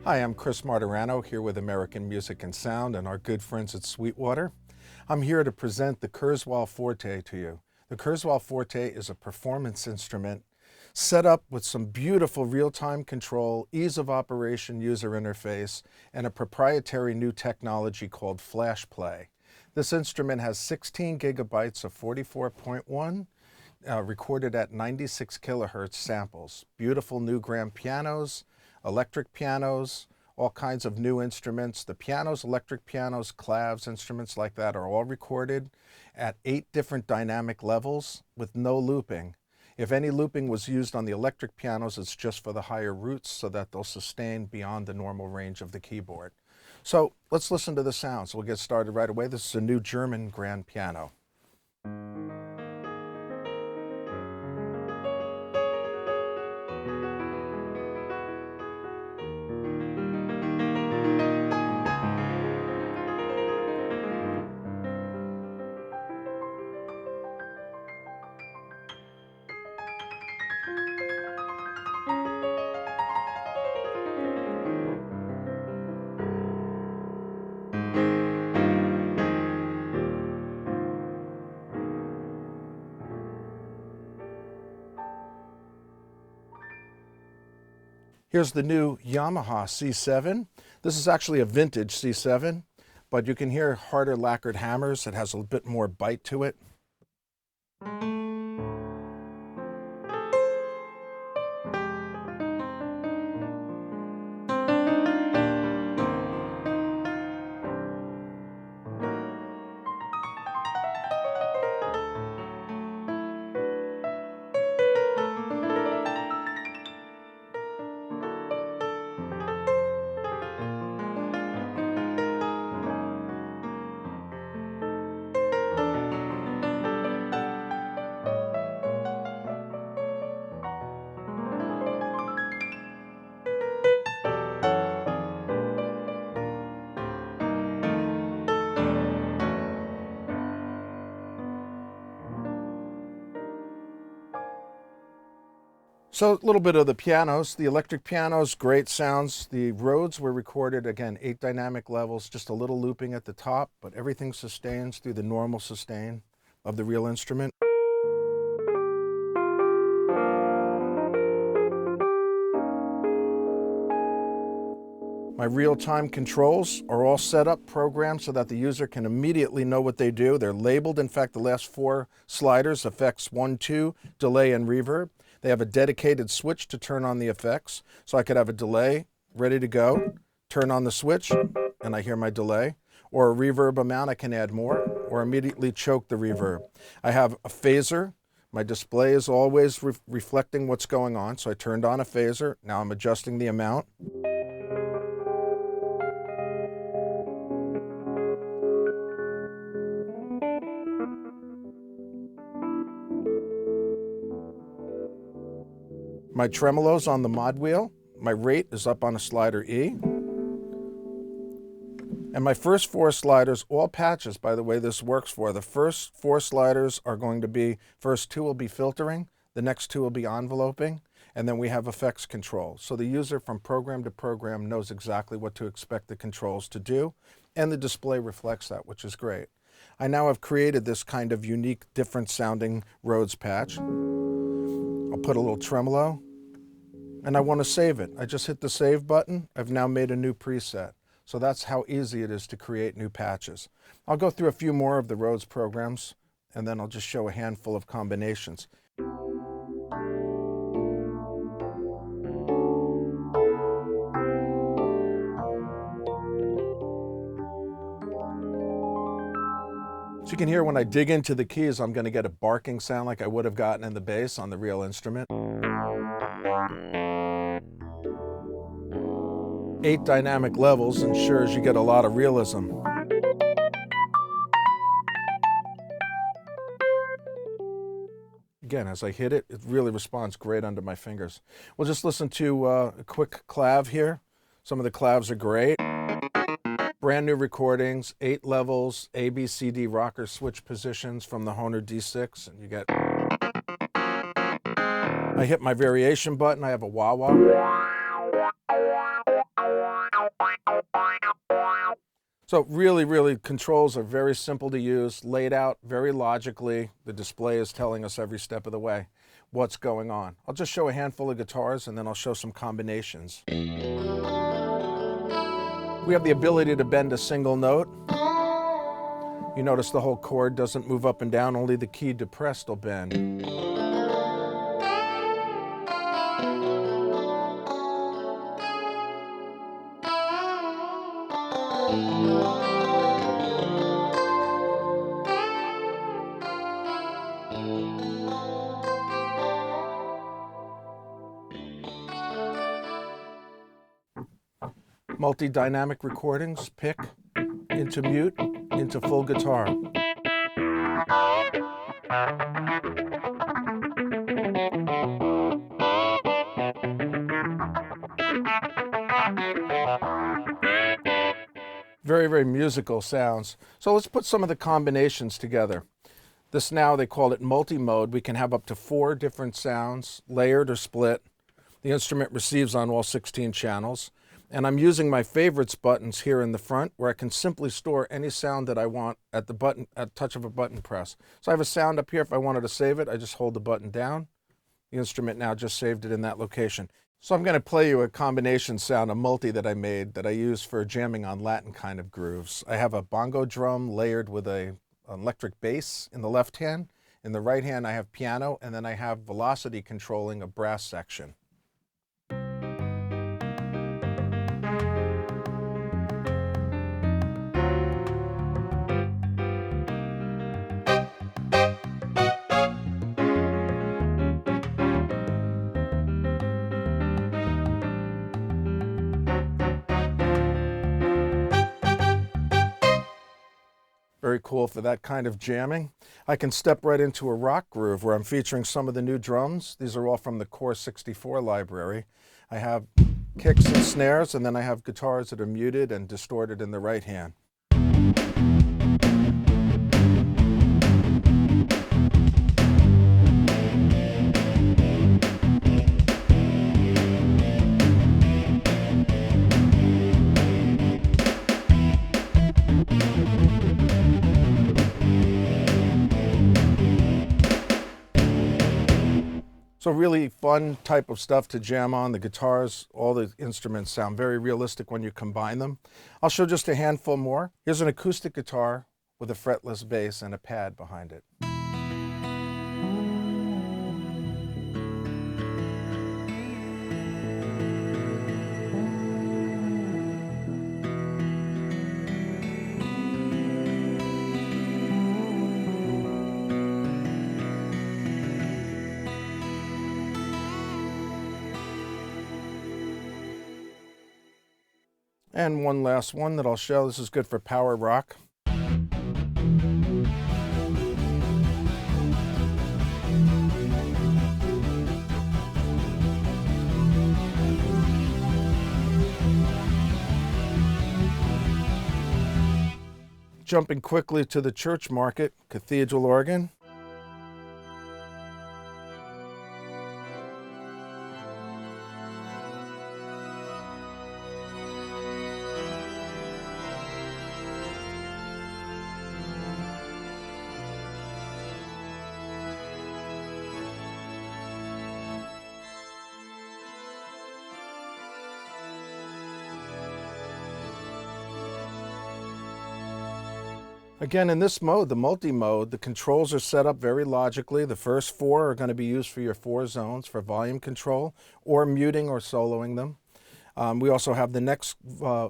Hi, I'm Chris Martirano here with American Music and Sound and our good friends at Sweetwater. I'm here to present the Kurzweil Forte to you. The Kurzweil Forte is a performance instrument set up with some beautiful real-time control, ease of operation user interface, and a proprietary new technology called Flash Play. This instrument has 16 gigabytes of 44.1 recorded at 96 kilohertz samples. Beautiful new grand pianos, electric pianos, all kinds of new instruments. The pianos, electric pianos, clavs, instruments like that are all recorded at 8 different dynamic levels with no looping. If any looping was used on the electric pianos, it's just for the higher roots so that they'll sustain beyond the normal range of the keyboard. So let's listen to the sounds. We'll get started right away. This is a new German grand piano. Here's the new Yamaha C7. This is actually a vintage C7, but you can hear harder lacquered hammers. It has a bit more bite to it. So a little bit of the pianos. The electric pianos, great sounds. The Rhodes were recorded, again, 8 dynamic levels, just a little looping at the top, but everything sustains through the normal sustain of the real instrument. My real-time controls are all set up, programmed so that the user can immediately know what they do. They're labeled. In fact, the last 4 sliders, effects 1, 2, delay, and reverb. They have a dedicated switch to turn on the effects. So I could have a delay ready to go, turn on the switch, and I hear my delay. Or a reverb amount, I can add more, or immediately choke the reverb. I have a phaser. My display is always reflecting what's going on. So I turned on a phaser. Now I'm adjusting the amount. My tremolo's on the mod wheel. My rate is up on a slider E. And my first 4 sliders, all patches, by the way, this works for. The first 4 sliders are going to be, first 2 will be filtering, the next 2 will be enveloping, and then we have effects control. So the user from program to program knows exactly what to expect the controls to do, and the display reflects that, which is great. I now have created this kind of unique, different sounding Rhodes patch. I'll put a little tremolo, and I want to save it. I just hit the save button. I've now made a new preset. So that's how easy it is to create new patches. I'll go through a few more of the Rhodes programs, and then I'll just show a handful of combinations. So you can hear when I dig into the keys, I'm going to get a barking sound like I would have gotten in the bass on the real instrument. 8 dynamic levels ensures you get a lot of realism. Again, as I hit it, it really responds great under my fingers. We'll just listen to a quick clav here. Some of the clavs are great. Brand new recordings, 8 levels, A, B, C, D rocker switch positions from the Hohner D6, and you get... I hit my variation button, I have a wah-wah. So really, controls are very simple to use, laid out very logically. The display is telling us every step of the way what's going on. I'll just show a handful of guitars and then I'll show some combinations. We have the ability to bend a single note. You notice the whole chord doesn't move up and down, only the key depressed will bend. Multi-dynamic recordings, pick, into mute, into full guitar. Very musical sounds. So let's put some of the combinations together. This now, they call it multi-mode. We can have up to 4 different sounds, layered or split. The instrument receives on all 16 channels. And I'm using my favorites buttons here in the front where I can simply store any sound that I want at the touch of a button press. So I have a sound up here. If I wanted to save it, I just hold the button down. The instrument now just saved it in that location. So I'm going to play you a combination sound, a multi that I made that I use for jamming on Latin kind of grooves. I have a bongo drum layered with an electric bass in the left hand. In the right hand, I have piano, and then I have velocity controlling a brass section. Very cool for that kind of jamming. I can step right into a rock groove where I'm featuring some of the new drums. These are all from the Core 64 library. I have kicks and snares, and then I have guitars that are muted and distorted in the right hand. So really fun type of stuff to jam on. The guitars, all the instruments sound very realistic when you combine them. I'll show just a handful more. Here's an acoustic guitar with a fretless bass and a pad behind it. And one last one that I'll show. This is good for power rock. Jumping quickly to the church market, cathedral organ. Again, in this mode, the multi-mode, the controls are set up very logically. The first 4 are going to be used for your 4 zones for volume control or muting or soloing them. We also have the next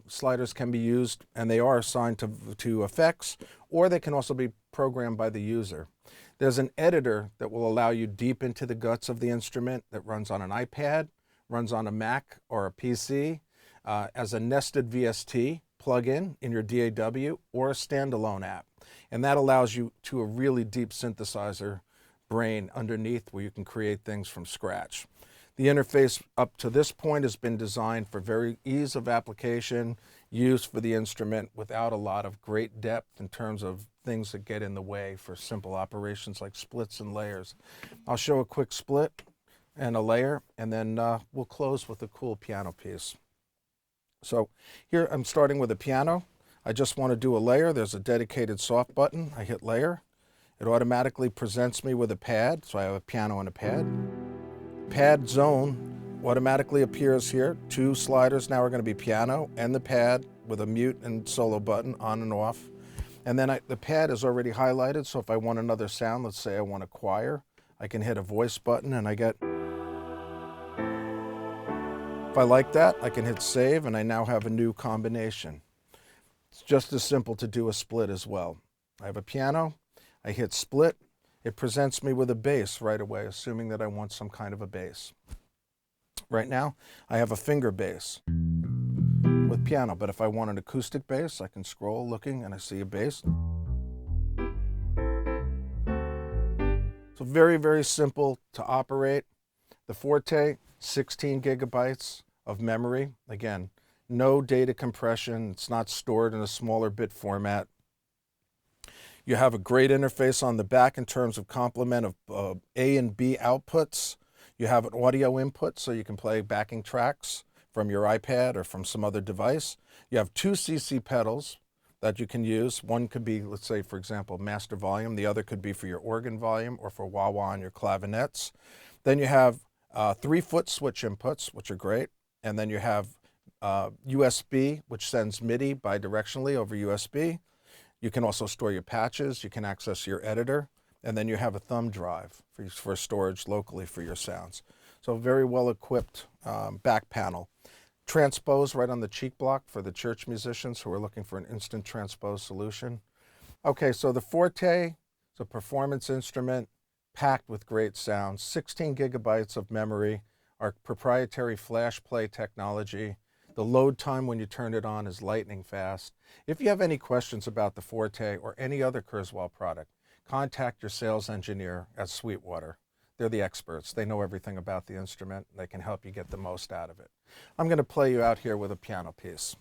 sliders can be used, and they are assigned to effects, or they can also be programmed by the user. There's an editor that will allow you deep into the guts of the instrument that runs on an iPad, runs on a Mac or a PC, as a nested VST plug-in in your DAW or a standalone app. And that allows you to a really deep synthesizer brain underneath where you can create things from scratch. The interface up to this point has been designed for very ease of application, use for the instrument without a lot of great depth in terms of things that get in the way for simple operations like splits and layers. I'll show a quick split and a layer, and then we'll close with a cool piano piece. So here I'm starting with a piano. I just want to do a layer. There's a dedicated soft button. I hit layer. It automatically presents me with a pad, so I have a piano and a pad. Pad zone automatically appears here. 2 sliders now are going to be piano and the pad with a mute and solo button on and off. And then the pad is already highlighted, so if I want another sound, let's say I want a choir, I can hit a voice button and I get... If I like that, I can hit save and I now have a new combination. It's just as simple to do a split as well. I have a piano, I hit split, it presents me with a bass right away, assuming that I want some kind of a bass. Right now, I have a finger bass with piano, but if I want an acoustic bass, I can scroll looking and I see a bass. So very, very simple to operate. The Forte, 16 gigabytes of memory. Again, no data compression. It's not stored in a smaller bit format. You have a great interface on the back in terms of complement of A and B outputs. You have an audio input, so you can play backing tracks from your iPad or from some other device. You have 2 CC pedals that you can use. One could be, let's say, for example, master volume. The other could be for your organ volume or for wah-wah on your clavinets. Then you have 3-foot switch inputs, which are great. And then you have USB, which sends MIDI bidirectionally over USB. You can also store your patches. You can access your editor. And then you have a thumb drive for storage locally for your sounds. So very well equipped back panel. Transpose right on the cheek block for the church musicians who are looking for an instant transpose solution. Okay, so the Forte is a performance instrument packed with great sound. 16 gigabytes of memory, our proprietary flash play technology. The load time when you turn it on is lightning fast. If you have any questions about the Forte or any other Kurzweil product, contact your sales engineer at Sweetwater. They're the experts. They know everything about the instrument. They can help you get the most out of it. I'm going to play you out here with a piano piece.